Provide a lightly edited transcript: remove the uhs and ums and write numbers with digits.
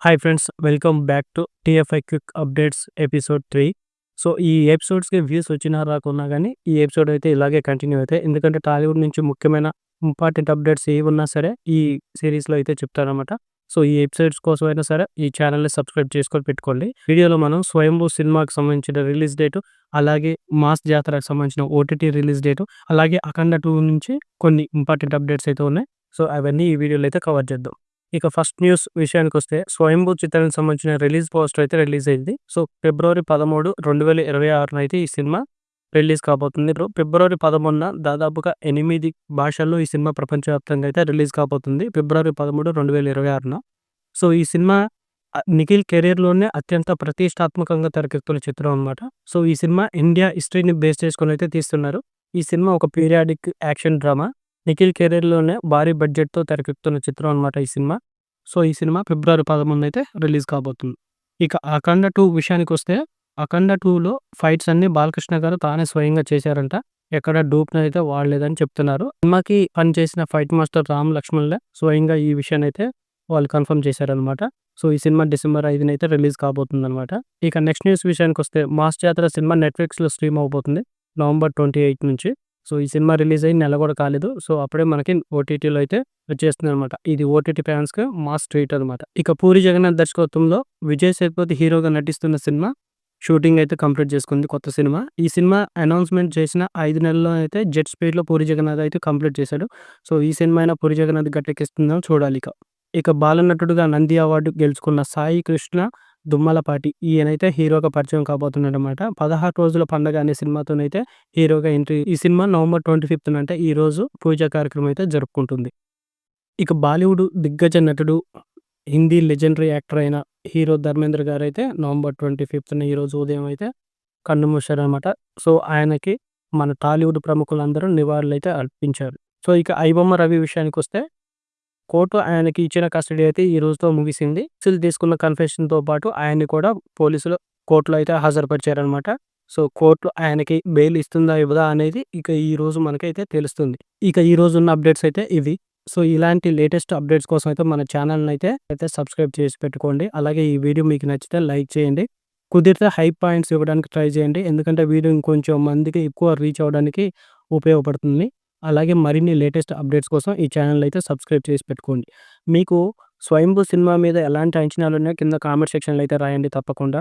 Hi friends, welcome back to TFI quick updates episode 3. So, ఈ ఎపిసోడ్స్‌కి views వచ్చినా రాకున్నా గానీ, ఈ ఎపిసోడ్ అయితే ఇలాగే కంటిన్యూ అవుతాయి. ఎందుకంటే టాలీవుడ్ నుంచి ముఖ్యమైన ఇంపార్టెంట్ అప్డేట్స్ ఏవున్నా సరే ఈ సీరీస్‌లో అయితే చెప్తాననమాట. సో, ఈ ఎపిసోడ్స్ కోసమైనా సరే ఈ ఛానెల్‌ని సబ్స్క్రైబ్ చేసుకొని పెట్టుకోండి. వీడియోలో మనం 'స్వయంభూ' సినిమాకి సంబంధించిన రిలీజ్ డేటు, అలాగే 'మాస్ జాతర'కి సంబంధించిన ఓటీటీ రిలీజ్ డేటు, అలాగే 'అఖండ 2' నుంచి కొన్ని ఇంపార్టెంట్ అప్డేట్స్ అయితే ఉన్నాయి. సో, అవన్నీ ఈ వీడియోలో అయితే కవర్ చేద్దాం. ఇక ఫస్ట్ న్యూస్ విషయానికొస్తే 'స్వయంభూ' చిత్రానికి సంబంధించిన రిలీజ్ పోస్టర్ అయితే రిలీజ్ అయింది. సో, ఫిబ్రవరి 13, 2026 అయితే ఈ సినిమా రిలీజ్ కాబోతుంది. ఫిబ్రవరి 13న దాదాపుగా 8 భాషల్లో ఈ సినిమా ప్రపంచవ్యాప్తంగా అయితే రిలీజ్ కాబోతుంది. ఫిబ్రవరి 13, 2026న. సో, ఈ సినిమా నిఖిల్ కెరియర్‌లోనే అత్యంత ప్రతిష్టాత్మకంగా తెరకెక్కుతున్న చిత్రం అనమాట. సో, ఈ సినిమా ఇండియా హిస్టరీని బేస్ చేసుకొని అయితే తీస్తున్నారు. ఈ సినిమా ఒక పీరియాడిక్ యాక్షన్ డ్రామా. నిఖిల్ కెరీర్‌లోనే భారీ బడ్జెట్‌తో తెరకెక్కుతున్న చిత్రం అనమాట ఈ సినిమా. సో, ఈ సినిమా ఫిబ్రవరి 13 అయితే రిలీజ్ కాబోతుంది. ఇక 'అఖండ 2' విషయానికొస్తే 'అఖండ 2'లో ఫైట్స్ అన్నీ బాలకృష్ణ గారు తానే స్వయంగా చేశారంట. ఎక్కడ డూప్‌నైతే వాడలేదని చెప్తున్నారు. సినిమాకి పనిచేసిన ఫైట్ మాస్టర్ రామ్ లక్ష్మణ్‌లే స్వయంగా ఈ విషయాన్నైతే వాళ్ళు కన్ఫర్మ్ చేశారనమాట. సో, ఈ సినిమా డిసెంబర్ 5నైతే రిలీజ్ కాబోతుందనమాట. ఇక నెక్స్ట్ న్యూస్ విషయానికొస్తే 'మాస్ జాతర' సినిమా నెట్‌ఫ్లిక్స్‌లో స్ట్రీమ్ అవ్వబోతుంది నవంబర్ 28 నుంచి. సో, ఈ సినిమా రిలీజ్ అయ్యి నెల కూడా కాలేదు. సో, అప్పుడే మనకి ఓటీటీలో అయితే వచ్చేస్తుందనమాట. ఇది ఓటీటీ ఫ్యాన్స్‌కి మాస్ ట్రీట్ అనమాట. ఇక 'పూరి జగన్నాథ్' దర్శకత్వంలో విజయ్ సేతుపతి హీరోగా నటిస్తున్న సినిమా షూటింగ్ అయితే కంప్లీట్ చేసుకుంది కొత్త సినిమా. ఈ సినిమా అనౌన్స్‌మెంట్ చేసిన 5 నెలల్లో అయితే జెట్ స్పీడ్‌లో 'పూరి జగన్నాథ్' అయితే కంప్లీట్ చేశాడు. సో, ఈ సినిమా అయినా 'పూరి జగన్నాథ్' గట్టెక్కిస్తుందో చూడాలిక. ఇక బాలనటుడుగా నంది అవార్డు గెలుచుకున్న సాయి కృష్ణ దుమ్మలపాటి ఈయనైతే హీరోగా పరిచయం కాబోతున్నాడనమాట. 16 రోజుల పండగ అనే సినిమాతోనైతే హీరోగా ఎంట్రీ. ఈ సినిమా నవంబర్ 25న అంటే ఈ రోజు పూజా కార్యక్రమం అయితే జరుపుకుంటుంది. ఇక బాలీవుడ్ దిగ్గజ నటుడు, హిందీ లెజెండరీ యాక్టర్ అయిన హీరో ధర్మేంద్ర గారైతే నవంబర్ 25న ఈరోజు ఉదయం అయితే కన్నుమూశారనమాట. సో, ఆయనకి మన టాలీవుడ్ ప్రముఖులందరూ నివాళులైతే అర్పించారు. సో, ఇక ఐబొమ్మ రవి విషయానికొస్తే కోర్టు ఆయనకి ఇచ్చిన కస్టడీ అయితే ఈ రోజుతో ముగిసింది. తీసుకున్న కన్ఫెషన్‌తో పాటు ఆయన్ని కూడా పోలీసులు కోర్టులో అయితే హాజరుపరిచారనమాట. సో, కోర్టు ఆయనకి బెయిల్ ఇస్తుందా? ఇవ్వదా? అనేది ఇక ఈ రోజు మనకైతే తెలుస్తుంది. ఇక ఈ రోజు ఉన్న అప్డేట్స్ అయితే ఇవి. సో, ఇలాంటి లేటెస్ట్ అప్డేట్స్ కోసం అయితే మన ఛానెల్‌ని అయితే సబ్స్క్రైబ్ చేసి పెట్టుకోండి. అలాగే ఈ వీడియో మీకు నచ్చితే లైక్ చేయండి. కుదిరితే హైప్ పాయింట్స్ ఇవ్వడానికి ట్రై చేయండి. ఎందుకంటే వీడియో ఇంకొంచెం మందికి ఎక్కువ రీచ్ అవ్వడానికి ఉపయోగపడుతుంది. అలాగే మరిన్ని లేటెస్ట్ అప్డేట్స్ కోసం ఈ ఛానెల్‌ని అయితే సబ్స్క్రైబ్ చేసి పెట్టుకోండి. మీకు 'స్వయంభూ' సినిమా మీద ఎలాంటి అంచనాలున్నాయో కింద కామెంట్ సెక్షన్‌లో అయితే రాయండి తప్పకుండా.